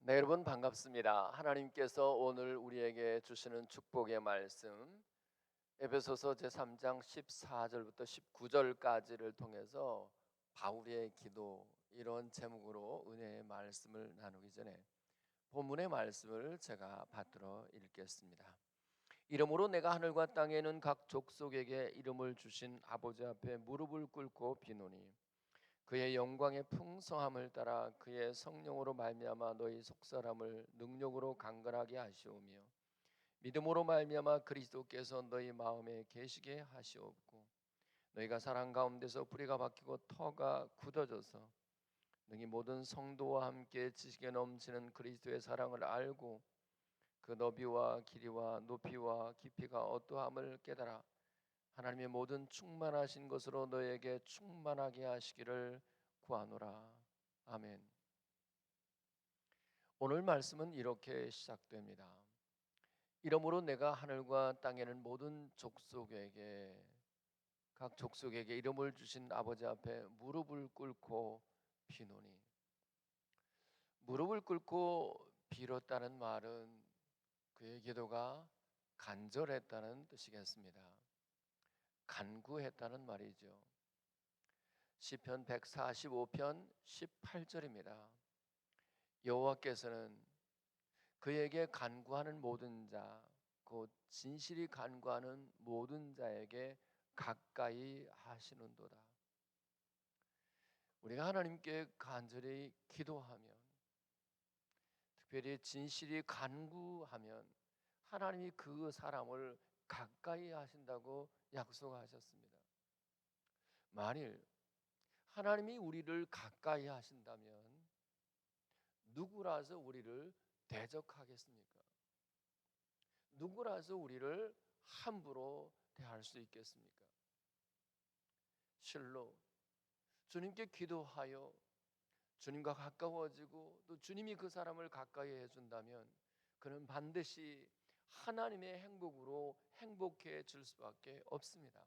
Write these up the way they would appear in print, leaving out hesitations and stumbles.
네, 여러분 반갑습니다. 하나님께서 오늘 우리에게 주시는 축복의 말씀 에베소서 제3장 14절부터 19절까지를 통해서 바울의 기도, 이런 제목으로 은혜의 말씀을 나누기 전에 본문의 말씀을 제가 받들어 읽겠습니다. 이러므로 내가 하늘과 땅에 있는 각 족속에게 이름을 주신 아버지 앞에 무릎을 꿇고 비노니 그의 영광의 풍성함을 따라 그의 성령으로 말미암아 너희 속사람을 능력으로 강건하게 하시오며 믿음으로 말미암아 그리스도께서 너희 마음에 계시게 하시옵고 너희가 사랑 가운데서 뿌리가 박히고 터가 굳어져서 능히 모든 성도와 함께 지식에 넘치는 그리스도의 사랑을 알고 그 너비와 길이와 높이와 깊이가 어떠함을 깨달아 하나님의 모든 충만하신 것으로 너에게 충만하게 하시기를 구하노라. 아멘. 오늘 말씀은 이렇게 시작됩니다. 이러므로 내가 하늘과 땅에는 모든 족속에게, 각 족속에게 이름을 주신 아버지 앞에 무릎을 꿇고 비노니, 무릎을 꿇고 빌었다는 말은 그의 기도가 간절했다는 뜻이겠습니다. 간구했다는 말이죠. 시편 145편 18절입니다. 여호와께서는 그에게 간구하는 모든 자, 곧 진실이 간구하는 모든 자에게 가까이 하시는도다. 우리가 하나님께 간절히 기도하면, 특별히 진실이 간구하면 하나님이 그 사람을 가까이 하신다고 약속하셨습니다. 만일 하나님이 우리를 가까이 하신다면 누구라서 우리를 대적하겠습니까? 누구라서 우리를 함부로 대할 수 있겠습니까? 실로 주님께 기도하여 주님과 가까워지고 또 주님이 그 사람을 가까이 해준다면 그는 반드시 하나님의 행복으로 행복해질 수밖에 없습니다.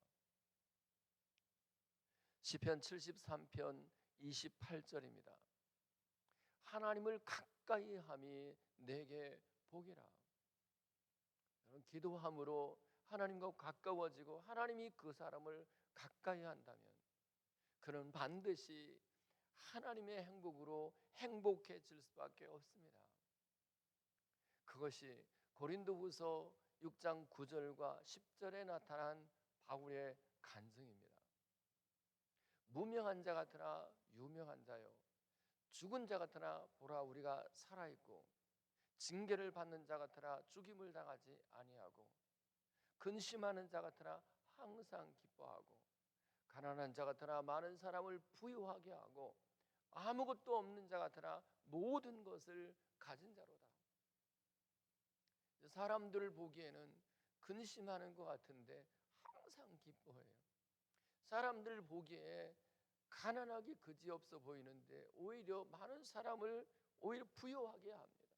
시편 73편 28절입니다. 하나님을 가까이 함이 내게 복이라. 기도함으로 하나님과 가까워지고 하나님이 그 사람을 가까이 한다면 그는 반드시 하나님의 행복으로 행복해질 수밖에 없습니다. 그것이 고린도후서 6장 9절과 10절에 나타난 바울의 간증입니다. 무명한 자 같으나 유명한 자요, 죽은 자 같으나 보라 우리가 살아있고 징계를 받는 자 같으나 죽임을 당하지 아니하고 근심하는 자 같으나 항상 기뻐하고 가난한 자 같으나 많은 사람을 부유하게 하고 아무것도 없는 자 같으나 모든 것을 가진 자로다. 사람들을 보기에는 근심하는 것 같은데 항상 기뻐해요. 사람들 보기에 가난하기 그지없어 보이는데 오히려 많은 사람을 오히려 부유하게 합니다.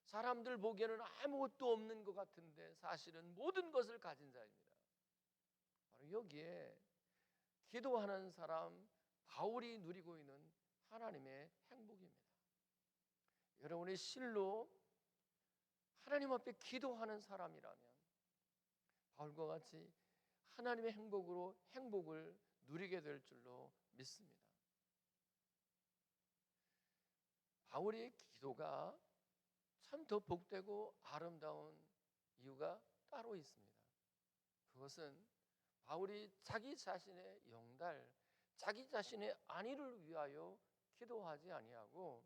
사람들 보기에는 아무것도 없는 것 같은데 사실은 모든 것을 가진 자입니다. 바로 여기에 기도하는 사람 바울이 누리고 있는 하나님의 행복입니다. 여러분이 실로 하나님 앞에 기도하는 사람이라면 바울과 같이 하나님의 행복으로 행복을 누리게 될 줄로 믿습니다. 바울의 기도가 참 더 복되고 아름다운 이유가 따로 있습니다. 그것은 바울이 자기 자신의 영달, 자기 자신의 안위를 위하여 기도하지 아니하고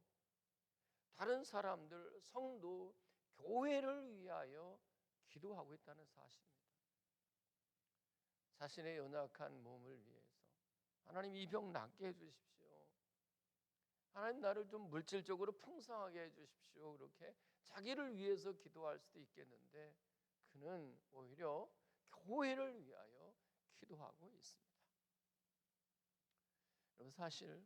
다른 사람들, 성도, 교회를 위하여 기도하고 있다는 사실입니다. 자신의 연약한 몸을 위해서 하나님 이 병 낫게 해주십시오. 하나님 나를 좀 물질적으로 풍성하게 해주십시오. 그렇게 자기를 위해서 기도할 수도 있겠는데 그는 오히려 교회를 위하여 기도하고 있습니다. 여러분, 사실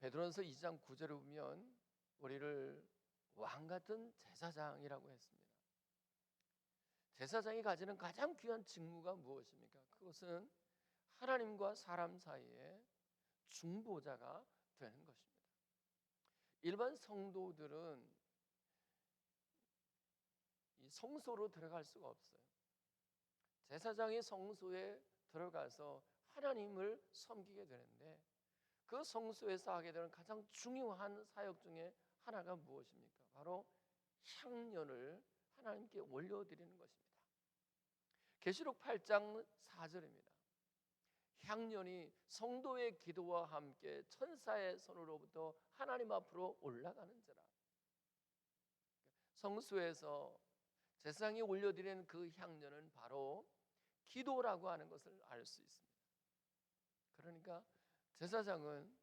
베드로전서 2장 9절에 보면 우리를 왕 같은 제사장이라고 했습니다. 제사장이 가지는 가장 귀한 직무가 무엇입니까? 그것은 하나님과 사람 사이에 중보자가 되는 것입니다. 일반 성도들은 이 성소로 들어갈 수가 없어요. 제사장이 성소에 들어가서 하나님을 섬기게 되는데 그 성소에서 하게 되는 가장 중요한 사역 중에 하나가 무엇입니까? 바로 향년을 하나님께 올려드리는 것입니다. 계시록 8장 4절입니다. 향년이 성도의 기도와 함께 천사의 손으로부터 하나님 앞으로 올라가는지라. 성소에서 제사장이 올려드리는 그 향년은 바로 기도라고 하는 것을 알 수 있습니다. 그러니까 제사장은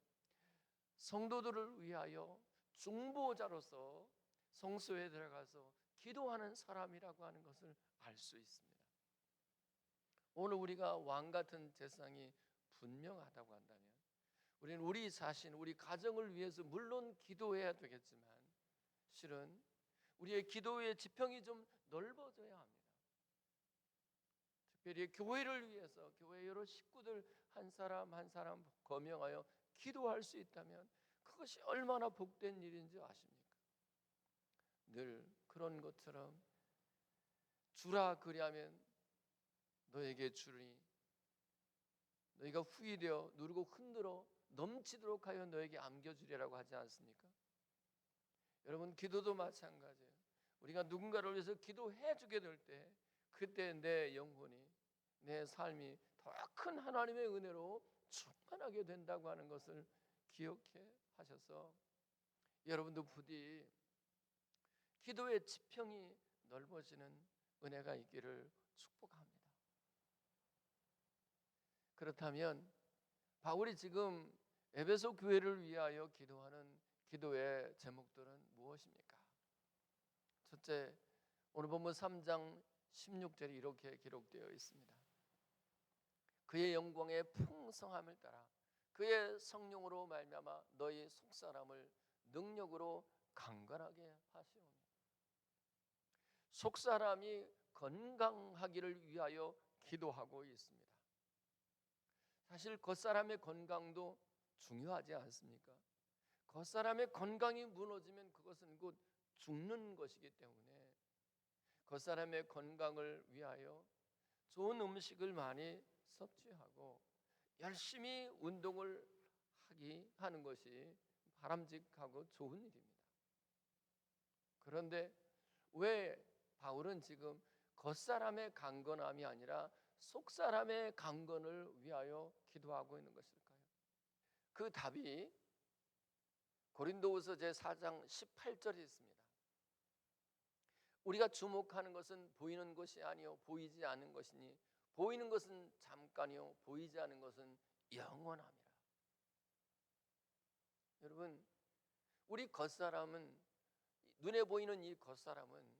성도들을 위하여 중보자로서 성소에 들어가서 기도하는 사람이라고 하는 것을 알 수 있습니다. 오늘 우리가 왕 같은 제사장이 분명하다고 한다면 우리는 우리 자신, 우리 가정을 위해서 물론 기도해야 되겠지만 실은 우리의 기도의 지평이 좀 넓어져야 합니다. 특별히 교회를 위해서 교회 여러 식구들 한 사람 한 사람 거명하여 기도할 수 있다면 그것이 얼마나 복된 일인지 아십니까? 늘 그런 것처럼 주라 그리하면 너에게 주리니 너희가 후이되어 누르고 흔들어 넘치도록 하여 너에게 안겨주리라고 하지 않습니까? 여러분, 기도도 마찬가지예요. 우리가 누군가를 위해서 기도해 주게 될 때 그때 내 영혼이, 내 삶이 더 큰 하나님의 은혜로 충만하게 된다고 하는 것을 기억해 하셔서 여러분도 부디 기도의 지평이 넓어지는 은혜가 있기를 축복합니다. 그렇다면 바울이 지금 에베소 교회를 위하여 기도하는 기도의 제목들은 무엇입니까? 첫째, 오늘 본문 3장 16절에 이렇게 기록되어 있습니다. 그의 영광의 풍성함을 따라 그의 성령으로 말미암아 너희 속사람을 능력으로 강건하게 하시오니. 속사람이 건강하기를 위하여 기도하고 있습니다. 사실 겉사람의 건강도 중요하지 않습니까? 겉사람의 건강이 무너지면 그것은 곧 죽는 것이기 때문에 겉사람의 건강을 위하여 좋은 음식을 많이 섭취하고 열심히 운동을 하는 것이 바람직하고 좋은 일입니다. 그런데 왜 바울은 지금 겉사람의 강건함이 아니라 속사람의 강건을 위하여 기도하고 있는 것일까요? 그 답이 고린도후서 제4장 18절에 있습니다. 우리가 주목하는 것은 보이는 것이 아니요 보이지 않는 것이니 보이는 것은 잠깐이요 보이지 않는 것은 영원함이라. 여러분, 우리 겉사람은, 눈에 보이는 이 겉사람은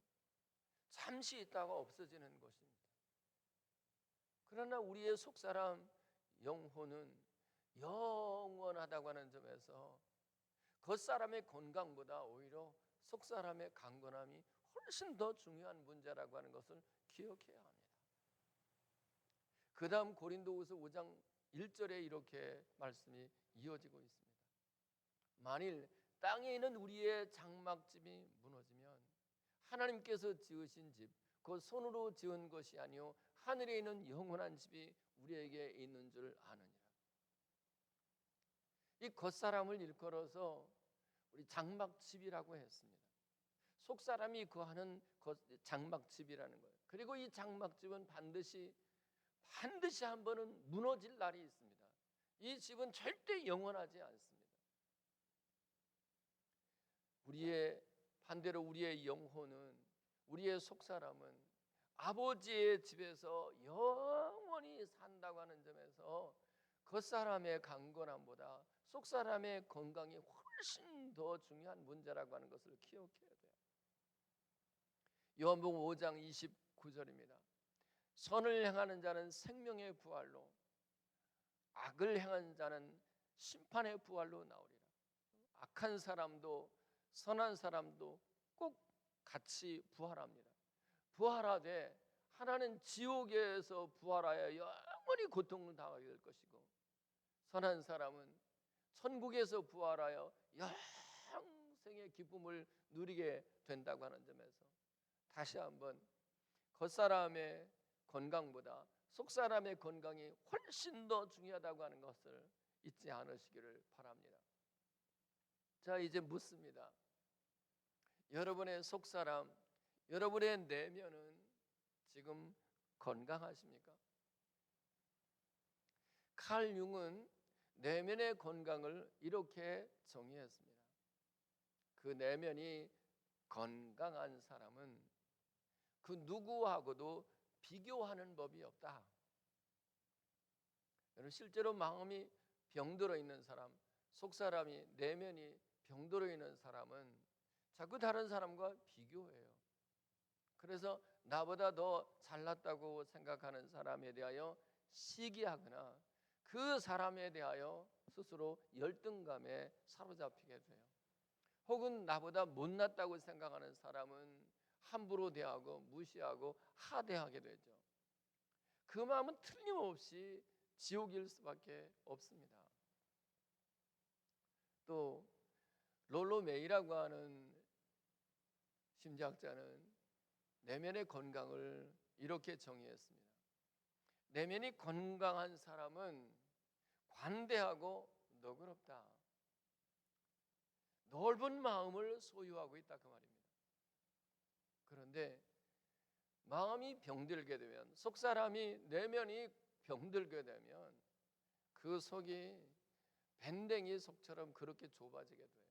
잠시 있다가 없어지는 것입니다. 그러나 우리의 속사람 영혼은 영원하다고 하는 점에서 겉사람의 건강보다 오히려 속사람의 강건함이 훨씬 더 중요한 문제라고 하는 것을 기억해야 합니다. 그 다음 고린도후서 5장 1절에 이렇게 말씀이 이어지고 있습니다. 만일 땅에 있는 우리의 장막집이 무너지면 하나님께서 지으신 집, 그 손으로 지은 것이 아니요 하늘에 있는 영원한 집이 우리에게 있는 줄 아느니라. 이 겉사람을 일컬어서 우리 장막집이라고 했습니다. 속사람이 거하는 장막집이라는 거예요. 그리고 이 장막집은 반드시 한 번은 무너질 날이 있습니다. 이 집은 절대 영원하지 않습니다. 반대로 우리의 영혼은, 우리의 속사람은 아버지의 집에서 영원히 산다고 하는 점에서 겉사람의 강건함보다 속사람의 건강이 훨씬 더 중요한 문제라고 하는 것을 기억해야 돼요. 요한복음 5장 29절입니다. 선을 행하는 자는 생명의 부활로, 악을 행하는 자는 심판의 부활로 나오리라. 악한 사람도 선한 사람도 꼭 같이 부활합니다. 부활하되 하나는 지옥에서 부활하여 영원히 고통을 당하게 될 것이고, 선한 사람은 천국에서 부활하여 영생의 기쁨을 누리게 된다고 하는 점에서 다시 한번 겉사람의 건강보다 속사람의 건강이 훨씬 더 중요하다고 하는 것을 잊지 않으시기를 바랍니다. 자, 이제 묻습니다. 여러분의 속사람, 여러분의 내면은 지금 건강하십니까? 칼 융은 내면의 건강을 이렇게 정의했습니다. 그 내면이 건강한 사람은 그 누구하고도 비교하는 법이 없다. 여러분, 실제로 마음이 병들어 있는 사람, 속사람이 내면이 병들어 있는 사람은 자꾸 다른 사람과 비교해요. 그래서 나보다 더 잘났다고 생각하는 사람에 대하여 시기하거나 그 사람에 대하여 스스로 열등감에 사로잡히게 돼요. 혹은 나보다 못났다고 생각하는 사람은 함부로 대하고 무시하고 하대하게 되죠. 그 마음은 틀림없이 지옥일 수밖에 없습니다. 또 롤로 메이라고 하는 심리학자는 내면의 건강을 이렇게 정의했습니다. 내면이 건강한 사람은 관대하고 너그럽다. 넓은 마음을 소유하고 있다, 그 말입니다. 그런데 마음이 병들게 되면, 속사람이 내면이 병들게 되면 그 속이 밴댕이 속처럼 그렇게 좁아지게 돼요.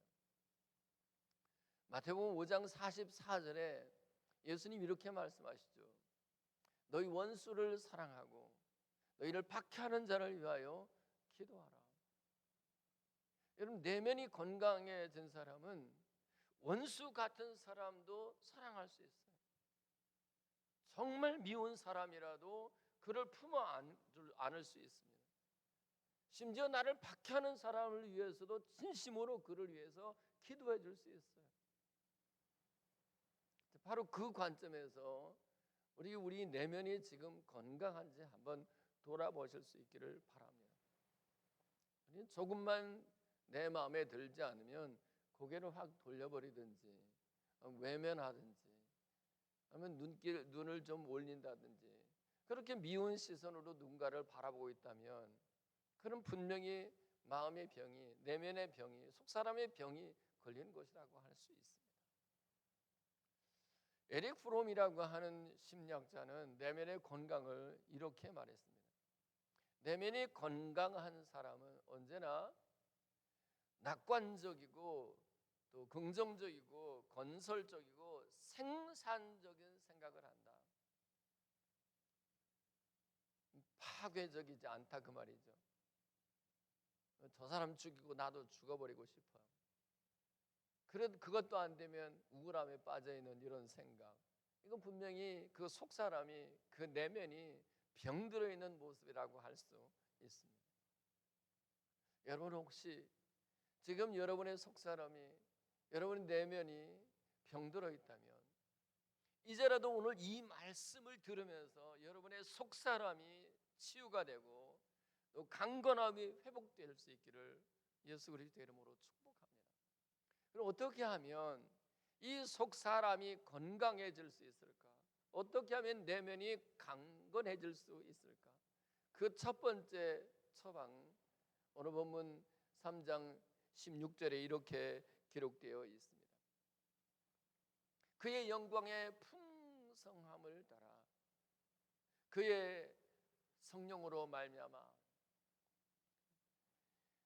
마태복음 5장 44절에 예수님 이렇게 말씀하시죠. 너희 원수를 사랑하고 너희를 박해하는 자를 위하여 기도하라. 여러분, 내면이 건강해진 사람은 원수 같은 사람도 사랑할 수 있어요. 정말 미운 사람이라도 그를 품어 안을 수 있습니다. 심지어 나를 박해하는 사람을 위해서도 진심으로 그를 위해서 기도해 줄 수 있어요. 바로 그 관점에서 우리 내면이 지금 건강한지 한번 돌아보실 수 있기를 바랍니다. 조금만 내 마음에 들지 않으면 고개를 확 돌려버리든지 외면하든지 아니면 눈을 좀 올린다든지 그렇게 미운 시선으로 누군가를 바라보고 있다면 그는 분명히 마음의 병이, 내면의 병이, 속사람의 병이 걸리는 것이라고 할 수 있습니다. 에릭 프롬이라고 하는 심리학자는 내면의 건강을 이렇게 말했습니다. 내면이 건강한 사람은 언제나 낙관적이고 또 긍정적이고 건설적이고 생산적인 생각을 한다. 파괴적이지 않다, 그 말이죠. 저 사람 죽이고 나도 죽어버리고 싶어. 그래도 그것도 안 되면 우울함에 빠져있는 이런 생각, 이건 분명히 그 속사람이, 그 내면이 병들어 있는 모습이라고 할 수 있습니다. 여러분, 혹시 지금 여러분의 속사람이, 여러분의 내면이 병들어 있다면 이제라도 오늘 이 말씀을 들으면서 여러분의 속사람이 치유가 되고 또 강건함이 회복될 수 있기를 예수 그리스도의 이름으로 축복합니다. 그럼 어떻게 하면 이 속사람이 건강해질 수 있을까? 어떻게 하면 내면이 강건해질 수 있을까? 그 첫 번째 처방, 오늘 본문 3장 16절에 이렇게 기록되어 있습니다. 그의 영광의 풍성함을 따라 그의 성령으로 말미암아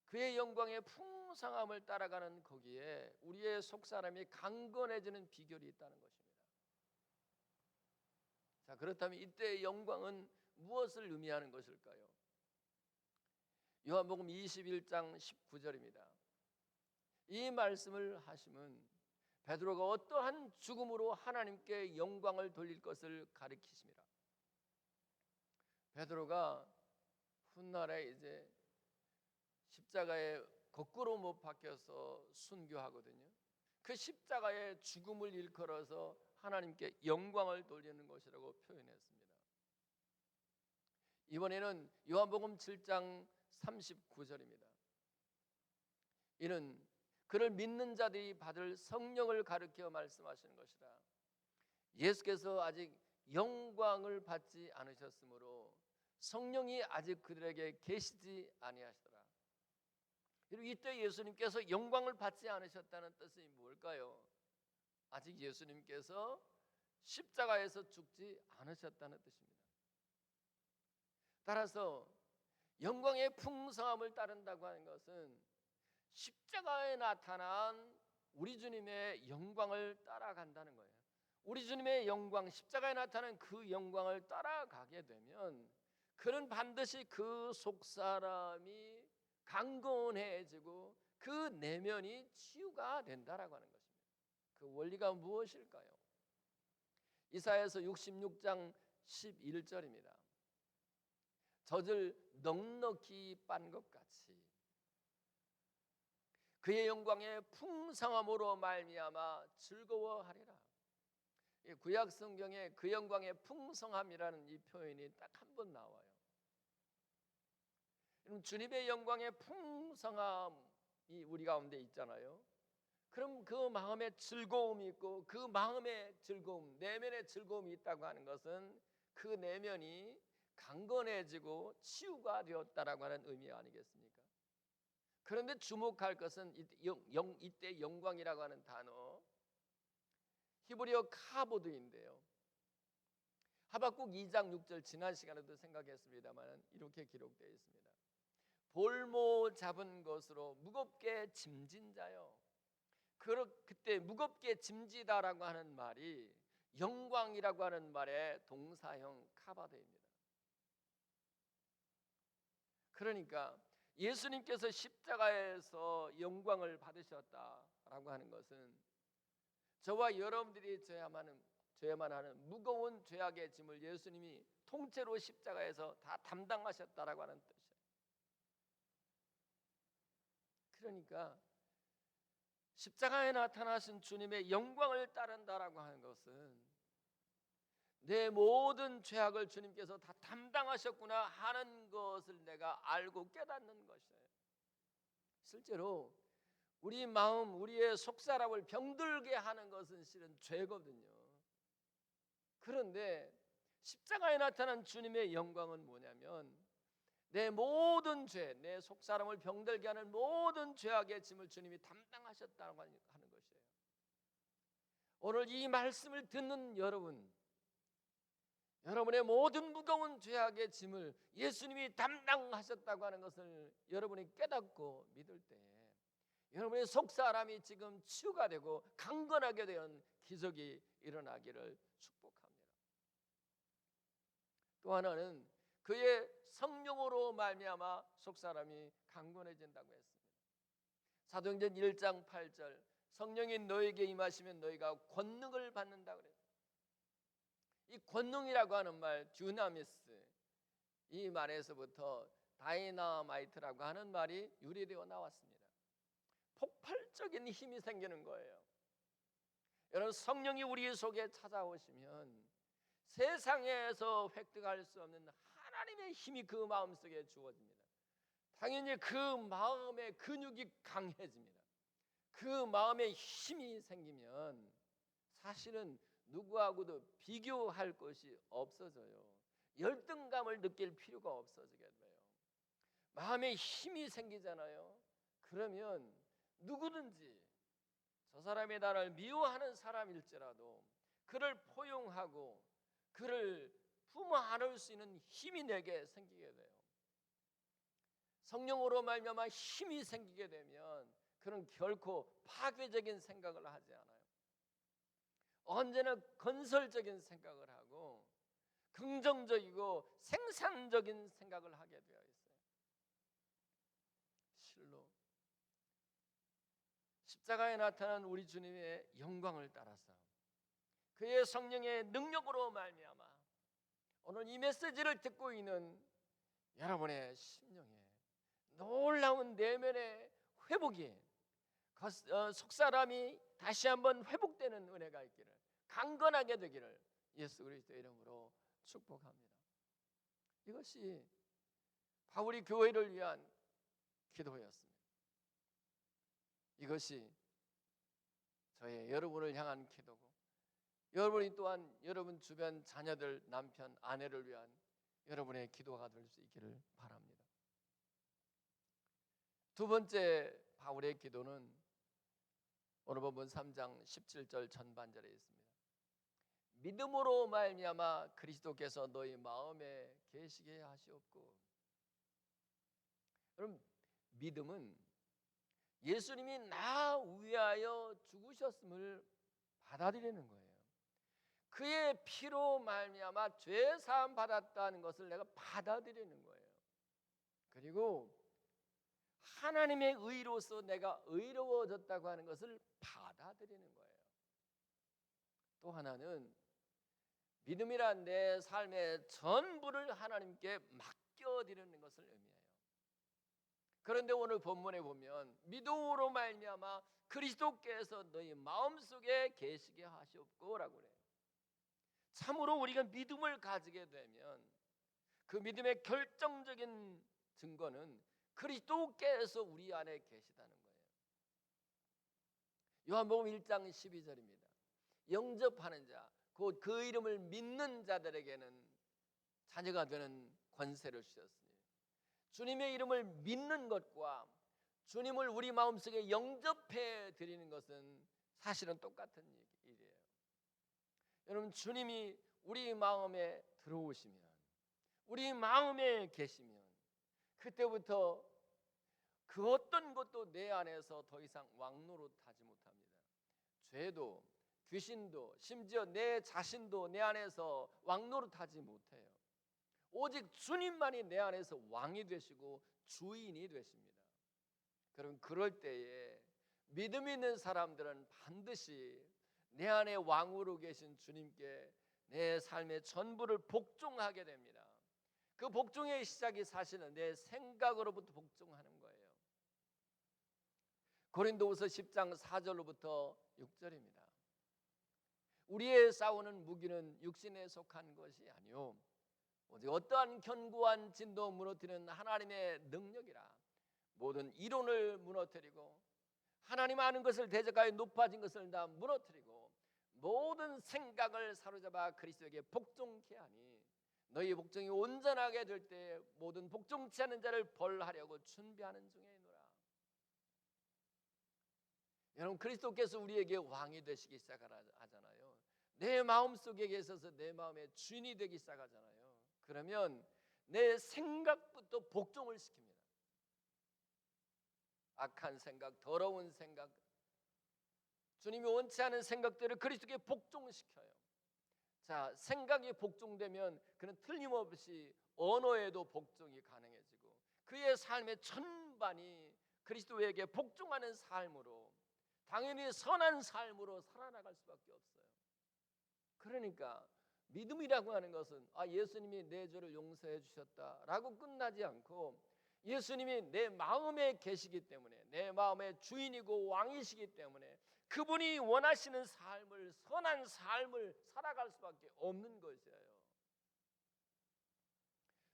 그의 영광의 풍성함을 따라가는 거기에 우리의 속사람이 강건해지는 비결이 있다는 것입니다. 자, 그렇다면 이때의 영광은 무엇을 의미하는 것일까요? 요한복음 21장 19절입니다. 이 말씀을 하시면 베드로가 어떠한 죽음으로 하나님께 영광을 돌릴 것을 가리키십니다. 베드로가 훗날에 이제 십자가에 거꾸로 못 박혀서 순교하거든요. 그 십자가의 죽음을 일컬어서 하나님께 영광을 돌리는 것이라고 표현했습니다. 이번에는 요한복음 7장 39절입니다. 이는 그를 믿는 자들이 받을 성령을 가리켜 말씀하시는 것이라. 예수께서 아직 영광을 받지 않으셨으므로 성령이 아직 그들에게 계시지 아니하시더라. 그리고 이때 예수님께서 영광을 받지 않으셨다는 뜻이 뭘까요? 아직 예수님께서 십자가에서 죽지 않으셨다는 뜻입니다. 따라서 영광의 풍성함을 따른다고 하는 것은 십자가에 나타난 우리 주님의 영광을 따라간다는 거예요. 우리 주님의 영광, 십자가에 나타난 그 영광을 따라가게 되면 그는 반드시 그 속사람이 강건해지고 그 내면이 치유가 된다라고 하는 것입니다. 그 원리가 무엇일까요? 이사야서 66장 11절입니다. 젖을 넉넉히 빤 것 같이 그의 영광의 풍성함으로 말미암아 즐거워하리라. 구약 성경에 그 영광의 풍성함이라는 이 표현이 딱 한 번 나와요. 주님의 영광의 풍성함이 우리 가운데 있잖아요. 그럼 그 마음에 즐거움이 있고 그 마음의 즐거움, 내면의 즐거움이 있다고 하는 것은 그 내면이 강건해지고 치유가 되었다라고 하는 의미 아니겠습니까? 그런데 주목할 것은 이때 영광이라고 하는 단어, 히브리어 카보드인데요. 하박국 2장 6절 지난 시간에도 생각했습니다만 이렇게 기록되어 있습니다. 볼모 잡은 것으로 무겁게 짐진 자요. 그때 무겁게 짐지다라고 하는 말이 영광이라고 하는 말의 동사형 카바드입니다. 그러니까 예수님께서 십자가에서 영광을 받으셨다라고 하는 것은 저와 여러분들이 져야만 하는 무거운 죄악의 짐을 예수님이 통째로 십자가에서 다 담당하셨다라고 하는 뜻이에요. 그러니까 십자가에 나타나신 주님의 영광을 따른다라고 하는 것은 내 모든 죄악을 주님께서 다 담당하셨구나 하는 것을 내가 알고 깨닫는 것이에요. 실제로 우리 마음, 우리의 속사람을 병들게 하는 것은 실은 죄거든요. 그런데 십자가에 나타난 주님의 영광은 뭐냐면 내 모든 죄, 내 속사람을 병들게 하는 모든 죄악의 짐을 주님이 담당하셨다고 하는 것이에요. 오늘 이 말씀을 듣는 여러분의 모든 무거운 죄악의 짐을 예수님이 담당하셨다고 하는 것을 여러분이 깨닫고 믿을 때 여러분의 속사람이 지금 치유가 되고 강건하게 되는 기적이 일어나기를 축복합니다. 또 하나는 그의 성령으로 말미암아 속사람이 강건해진다고 했습니다. 사도행전 1장 8절 성령이 너에게 임하시면 너희가 권능을 받는다고 그랬어요. 이 권능이라고 하는 말 듀나미스, 이 말에서부터 다이나마이트라고 하는 말이 유래되어 나왔습니다. 폭발적인 힘이 생기는 거예요. 여러분, 성령이 우리 속에 찾아오시면 세상에서 획득할 수 없는 하나님의 힘이 그 마음속에 주어집니다. 당연히 그 마음의 근육이 강해집니다. 그 마음에 힘이 생기면 사실은 누구하고도 비교할 것이 없어져요. 열등감을 느낄 필요가 없어지게 돼요. 마음에 힘이 생기잖아요. 그러면 누구든지 저 사람이 나를 미워하는 사람일지라도 그를 포용하고 그를 품어 안을 수 있는 힘이 내게 생기게 돼요. 성령으로 말미암아 힘이 생기게 되면 그는 결코 파괴적인 생각을 하지 않아요. 언제나 건설적인 생각을 하고 긍정적이고 생산적인 생각을 하게 되어 있어요. 십자가에 나타난 우리 주님의 영광을 따라서 그의 성령의 능력으로 말미암아 오늘 이 메시지를 듣고 있는 여러분의 심령에 놀라운 내면의 회복이 속사람이 다시 한번 회복되는 은혜가 있기를, 강건하게 되기를 예수 그리스도의 이름으로 축복합니다. 이것이 바울이 교회를 위한 기도였습니다. 이것이 저의 여러분을 향한 기도고, 여러분이 또한 여러분 주변 자녀들, 남편, 아내를 위한 여러분의 기도가 될 수 있기를 바랍니다. 두 번째 바울의 기도는 오늘 본문 3장 17절 전반절에 있습니다. 믿음으로 말미암아 그리스도께서 너희 마음에 계시게 하시옵고. 여러분, 믿음은 예수님이 나 위하여 죽으셨음을 받아들이는 거예요. 그의 피로 말미암아 죄 사함 받았다는 것을 내가 받아들이는 거예요. 그리고 하나님의 의로서 내가 의로워졌다고 하는 것을 받아들이는 거예요. 또 하나는 믿음이란 내 삶의 전부를 하나님께 맡겨드리는 것을 의미해요. 그런데 오늘 본문에 보면 믿음으로 말미암아 그리스도께서 너희 마음속에 계시게 하시옵고라고 그래요. 참으로 우리가 믿음을 가지게 되면 그 믿음의 결정적인 증거는 그리스도께서 우리 안에 계시다는 거예요. 요한복음 1장 12절입니다. 영접하는 자, 곧 그 이름을 믿는 자들에게는 자녀가 되는 권세를 주셨으니, 주님의 이름을 믿는 것과 주님을 우리 마음속에 영접해 드리는 것은 사실은 똑같은 일이에요. 여러분, 주님이 우리 마음에 들어오시면, 우리 마음에 계시면 그때부터 그 어떤 것도 내 안에서 더 이상 왕노릇하지 못합니다. 죄도, 귀신도, 심지어 내 자신도 내 안에서 왕노릇하지 못해요. 오직 주님만이 내 안에서 왕이 되시고 주인이 되십니다. 그럼 그럴 때에 믿음 있는 사람들은 반드시 내 안에 왕으로 계신 주님께 내 삶의 전부를 복종하게 됩니다. 그 복종의 시작이 사실은 내 생각으로부터 복종하는 거예요. 고린도후서 10장 4절로부터 6절입니다. 우리의 싸우는 무기는 육신에 속한 것이 아니요 오직 어떠한 견고한 진도 무너뜨리는 하나님의 능력이라. 모든 이론을 무너뜨리고 하나님 아는 것을 대적하여 높아진 것을 다 무너뜨리고 모든 생각을 사로잡아 그리스도에게 복종케 하니 너희 복종이 온전하게 될 때 모든 복종치 않는 자를 벌하려고 준비하는 중에 있노라. 여러분, 그리스도께서 우리에게 왕이 되시기 시작하잖아요. 내 마음속에 계셔서 내 마음의 주인이 되기 시작하잖아요. 그러면 내 생각부터 복종을 시킵니다. 악한 생각, 더러운 생각, 주님이 원치 않은 생각들을 그리스도께 복종시켜요. 자, 생각이 복종되면 그는 틀림없이 언어에도 복종이 가능해지고 그의 삶의 전반이 그리스도에게 복종하는 삶으로, 당연히 선한 삶으로 살아나갈 수밖에 없어요. 그러니까 믿음이라고 하는 것은 예수님이 내 죄를 용서해 주셨다라고 끝나지 않고 예수님이 내 마음에 계시기 때문에, 내 마음의 주인이고 왕이시기 때문에 그분이 원하시는 삶을, 선한 삶을 살아갈 수밖에 없는 것이에요.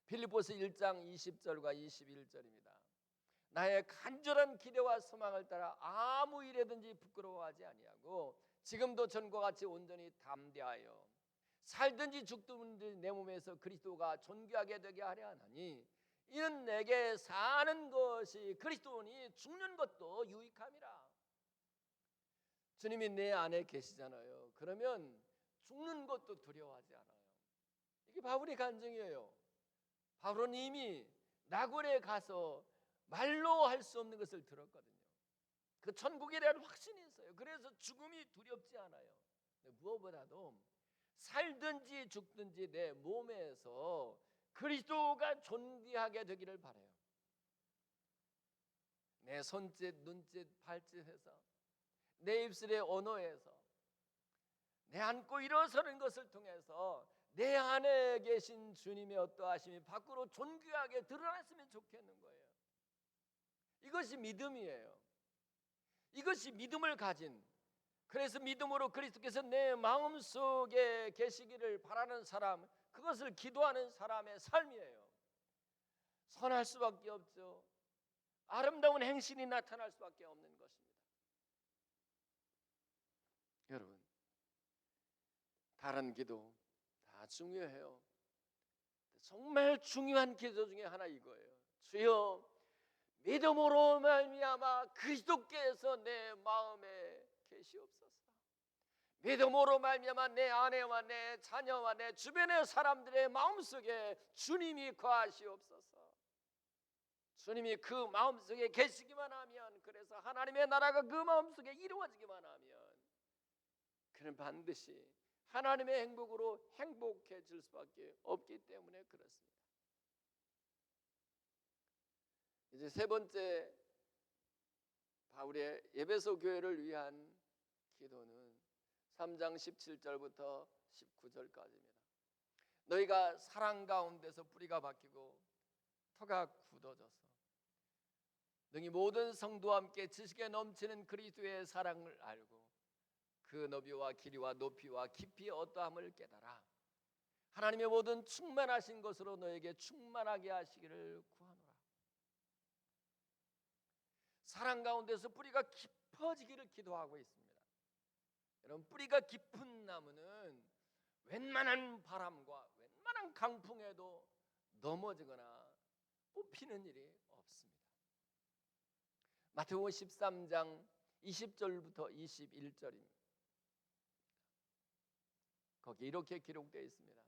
빌립보서 1장 20절과 21절입니다. 나의 간절한 기대와 소망을 따라 아무 일에든지 부끄러워하지 아니하고 지금도 전과 같이 온전히 담대하여 살든지 죽든지 내 몸에서 그리스도가 존귀하게 되게 하려 하나니 이는 내게 사는 것이 그리스도니 죽는 것도 유익함이라. 주님이 내 안에 계시잖아요. 그러면 죽는 것도 두려워하지 않아요. 이게 바울의 간증이에요. 바울은 이미 나골에 가서 말로 할 수 없는 것을 들었거든요. 그 천국에 대한 확신이 있어요. 그래서 죽음이 두렵지 않아요. 무엇보다도 살든지 죽든지 내 몸에서 그리스도가 존귀하게 되기를 바라요. 내 손짓, 눈짓, 발짓해서 내 입술의 언어에서 내 안고 일어서는 것을 통해서 내 안에 계신 주님의 어떠하심이 밖으로 존귀하게 드러났으면 좋겠는 거예요. 이것이 믿음이에요. 이것이 믿음을 가진, 그래서 믿음으로 그리스도께서 내 마음속에 계시기를 바라는 사람, 그것을 기도하는 사람의 삶이에요. 선할 수밖에 없죠. 아름다운 행실이 나타날 수밖에 없는 것입니다. 여러분, 다른 기도 다 중요해요. 정말 중요한 기도 중에 하나 이거예요. 주여, 믿음으로 말미암아 그리스도께서 내 마음에 계시옵소서. 믿음으로 말미암아 내 아내와 내 자녀와 내 주변의 사람들의 마음속에 주님이 거하시옵소서. 주님이 그 마음속에 계시기만 하면, 그래서 하나님의 나라가 그 마음속에 이루어지기만 하면 그는 반드시 하나님의 행복으로 행복해질 수밖에 없기 때문에 그렇습니다. 이제 세 번째 바울의 에베소 교회를 위한 기도는 3장 17절부터 19절까지입니다. 너희가 사랑 가운데서 뿌리가 박히고 터가 굳어져서 능히 모든 성도와 함께 지식에 넘치는 그리스도의 사랑을 알고 그 너비와 길이와 높이와 깊이 어떠함을 깨달아 하나님의 모든 충만하신 것으로 너에게 충만하게 하시기를 구하노라. 사랑 가운데서 뿌리가 깊어지기를 기도하고 있습니다. 여러분, 뿌리가 깊은 나무는 웬만한 바람과 웬만한 강풍에도 넘어지거나 뽑히는 일이 없습니다. 마태복음 13장 20절부터 21절입니다. 거기 이렇게 기록되어 있습니다.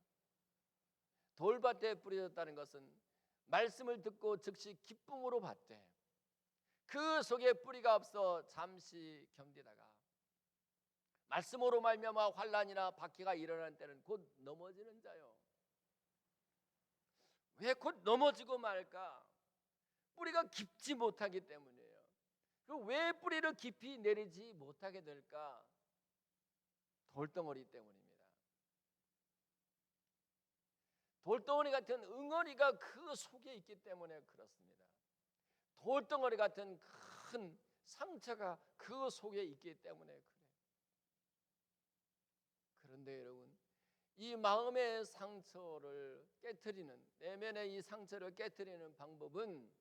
돌밭에 뿌려졌다는 것은 말씀을 듣고 즉시 기쁨으로 받되 그 속에 뿌리가 없어 잠시 견디다가 말씀으로 말미암아 환난이나 박해가 일어날 때는 곧 넘어지는 자요. 왜 곧 넘어지고 말까? 뿌리가 깊지 못하기 때문이에요. 그리고 왜 뿌리를 깊이 내리지 못하게 될까? 돌덩어리 때문입니다. 돌덩어리 같은 응어리가 그 속에 있기 때문에 그렇습니다. 돌덩어리 같은 큰 상처가 그 속에 있기 때문에 그래요. 그런데 여러분, 이 마음의 상처를 깨트리는, 내면의 이 상처를 깨트리는 방법은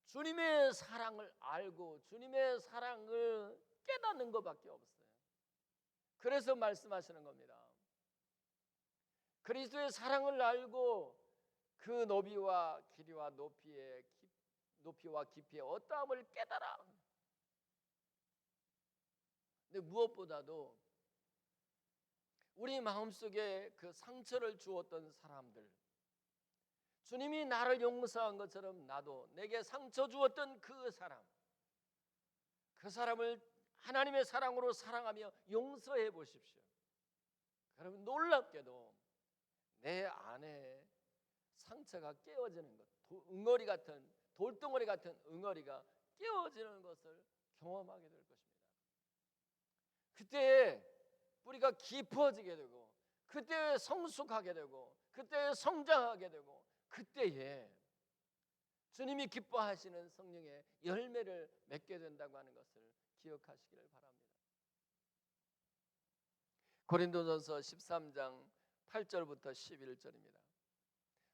주님의 사랑을 알고 주님의 사랑을 깨닫는 것밖에 없어요. 그래서 말씀하시는 겁니다. 그리스도의 사랑을 알고 그 너비와 길이와 높이와 깊이의 어떠함을 깨달아. 근데 무엇보다도 우리 마음속에 그 상처를 주었던 사람들, 주님이 나를 용서한 것처럼 나도 내게 상처 주었던 그 사람을 하나님의 사랑으로 사랑하며 용서해 보십시오. 여러분, 놀랍게도 내 안에 상처가 깨어지는 것, 돌덩어리 같은 응어리가 깨어지는 것을 경험하게 될 것입니다. 그때 뿌리가 깊어지게 되고, 그때 성숙하게 되고, 그때 성장하게 되고, 그때에 주님이 기뻐하시는 성령의 열매를 맺게 된다고 하는 것을 기억하시기를 바랍니다. 고린도전서 13장 8절부터 11절입니다.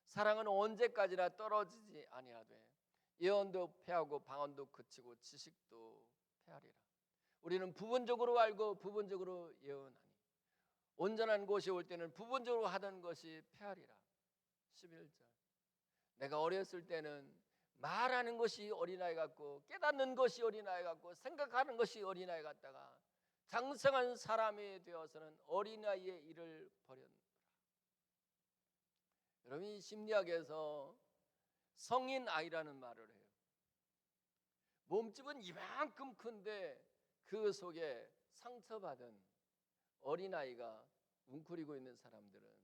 사랑은 언제까지나 떨어지지 아니하되 예언도 패하고 방언도 그치고 지식도 패하리라. 우리는 부분적으로 알고 부분적으로 예언하니 온전한 것이 올 때는 부분적으로 하던 것이 패하리라. 11절. 내가 어렸을 때는 말하는 것이 어린아이 같고 깨닫는 것이 어린아이 같고 생각하는 것이 어린아이 같다가 장성한 사람이 되어서는 어린아이의 일을 버렸노라. 여러분, 이 심리학에서 성인 아이라는 말을 해요. 몸집은 이만큼 큰데 그 속에 상처받은 어린아이가 웅크리고 있는 사람들은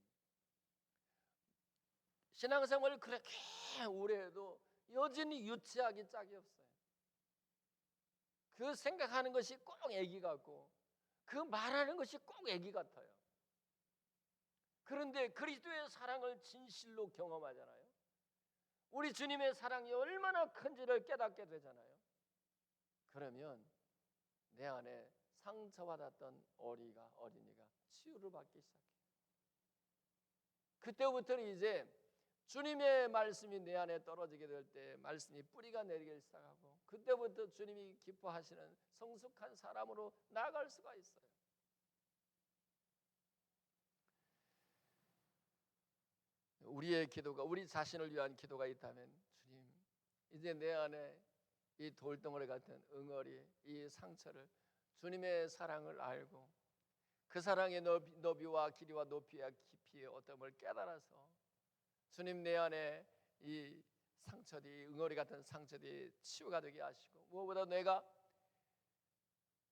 신앙생활을 그렇게 오래 해도 여전히 유치하기 짝이 없어요. 그 생각하는 것이 꼭 애기 같고 그 말하는 것이 꼭 애기 같아요. 그런데 그리스도의 사랑을 진실로 경험하잖아요. 우리 주님의 사랑이 얼마나 큰지를 깨닫게 되잖아요. 그러면 내 안에 상처받았던 어린이가 치유를 받기 시작해요. 그때부터는 이제 주님의 말씀이 내 안에 떨어지게 될 때 말씀이 뿌리가 내리기 시작하고 그때부터 주님이 기뻐하시는 성숙한 사람으로 나아갈 수가 있어요. 우리의 기도가 우리 자신을 위한 기도가 있다면 주님 이제 내 안에 이 돌덩어리 같은 응어리 이 상처를 주님의 사랑을 알고 그 사랑의 너비와 길이와 높이와 깊이의 어떠함을 깨달아서 주님 내 안에 이 상처들이 응어리 같은 상처들이 치유가 되게 하시고 무엇보다 내가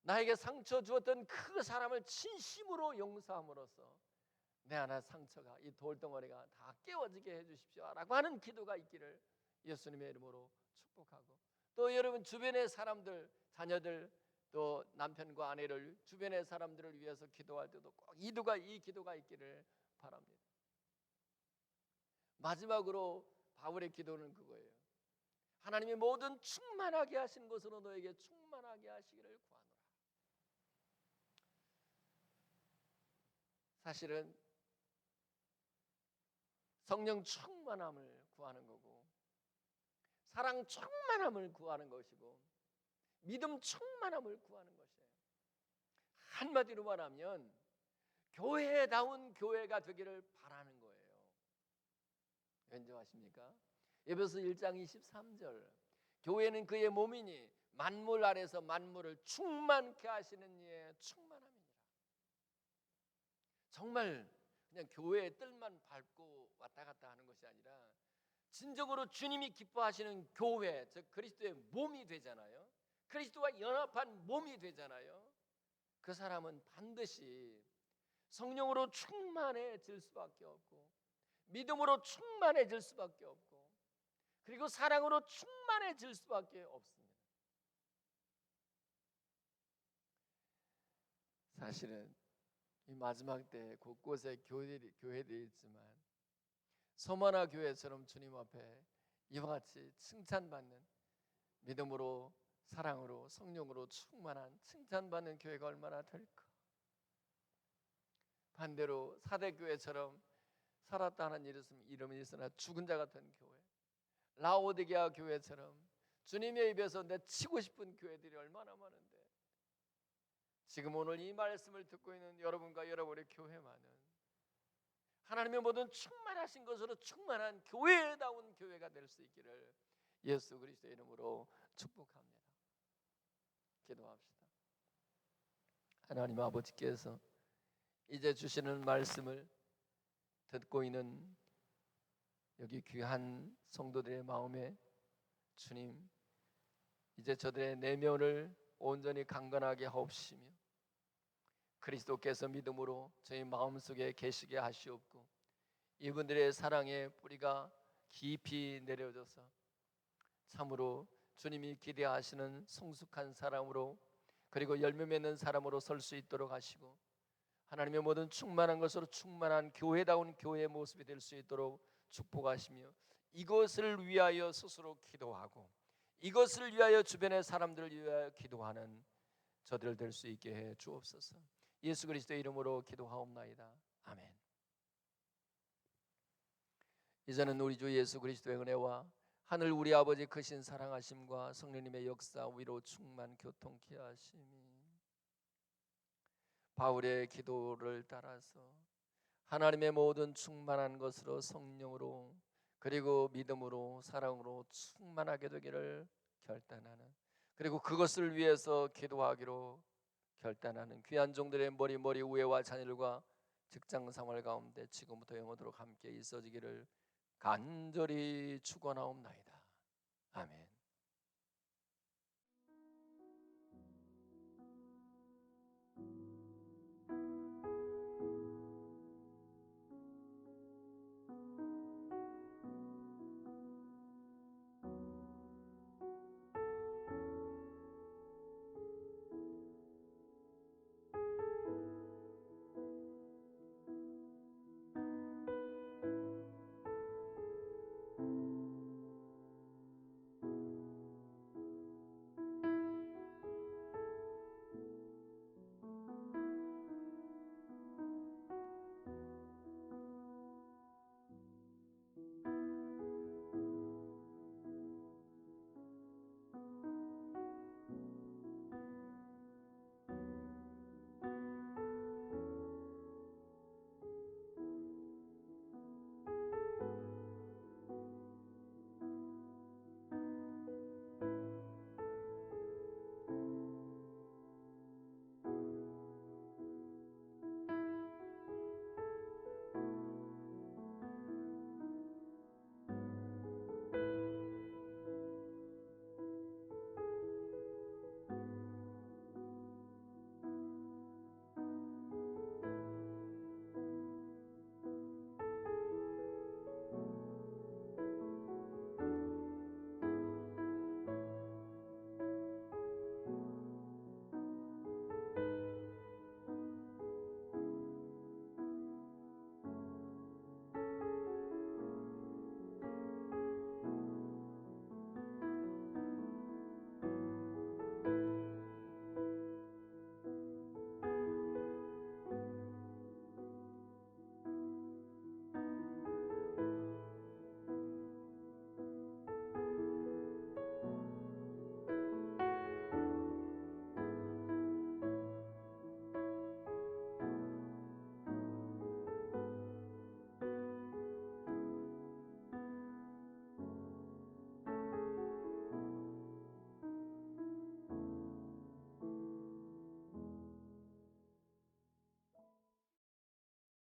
나에게 상처 주었던 그 사람을 진심으로 용서함으로써 내 안에 상처가 이 돌덩어리가 다 깨워지게 해주십시오 라고 하는 기도가 있기를 예수님의 이름으로 축복하고 또 여러분 주변의 사람들 자녀들 또 남편과 아내를 주변의 사람들을 위해서 기도할 때도 꼭 이 기도가 있기를 바랍니다. 마지막으로 바울의 기도는 그거예요. 하나님이 모든 충만하게 하신 것으로 너에게 충만하게 하시기를 구하노라. 사실은 성령 충만함을 구하는 거고 사랑 충만함을 구하는 것이고 믿음 충만함을 구하는 것이에요. 한마디로 말하면 교회다운 교회가 되기를 바라는 거예요. 왠지 아십니까? 에베소 1장 23절 교회는 그의 몸이니 만물 아래서 만물을 충만케 하시는 이의 충만함이니라. 정말 그냥 교회의 뜰만 밟고 왔다 갔다 하는 것이 아니라 진정으로 주님이 기뻐하시는 교회, 즉 그리스도의 몸이 되잖아요. 그리스도와 연합한 몸이 되잖아요. 그 사람은 반드시 성령으로 충만해질 수밖에 없고 믿음으로 충만해질 수밖에 없고 그리고 사랑으로 충만해질 수밖에 없습니다. 사실은 이 마지막 때 곳곳에 교회들이 있지만 서머나 교회처럼 주님 앞에 이와 같이 칭찬받는 믿음으로 사랑으로 성령으로 충만한 칭찬받는 교회가 얼마나 될까. 반대로 사대교회처럼 살았다 하는 이름이 있으나 죽은 자 같은 교회 라오디게아 교회처럼 주님의 입에서 내치고 싶은 교회들이 얼마나 많은데 지금 오늘 이 말씀을 듣고 있는 여러분과 여러분의 교회만은 하나님의 모든 충만하신 것으로 충만한 교회다운 교회가 될 수 있기를 예수 그리스도의 이름으로 축복합니다. 기도합시다. 하나님 아버지께서 이제 주시는 말씀을 듣고 있는 여기 귀한 성도들의 마음에 주님 이제 저들의 내면을 온전히 강건하게 하옵시며 그리스도께서 믿음으로 저희 마음속에 계시게 하시옵고 이분들의 사랑의 뿌리가 깊이 내려져서 참으로 주님이 기대하시는 성숙한 사람으로 그리고 열매 맺는 사람으로 설 수 있도록 하시고 하나님의 모든 충만한 것으로 충만한 교회다운 교회의 모습이 될 수 있도록 축복하시며 이것을 위하여 스스로 기도하고 이것을 위하여 주변의 사람들을 위하여 기도하는 저들 될 수 있게 해 주옵소서. 예수 그리스도의 이름으로 기도하옵나이다. 아멘. 이제는 우리 주 예수 그리스도의 은혜와 하늘 우리 아버지 크신 사랑하심과 성령님의 역사 위로 충만 교통케 하심이 바울의 기도를 따라서 하나님의 모든 충만한 것으로 성령으로 그리고 믿음으로 사랑으로 충만하게 되기를 결단하는 그리고 그것을 위해서 기도하기로 결단하는 귀한 종들의 머리 우애와 자녀들과 직장 생활 가운데 지금부터 영원토록 함께 있어지기를 간절히 축원하옵나이다. 아멘.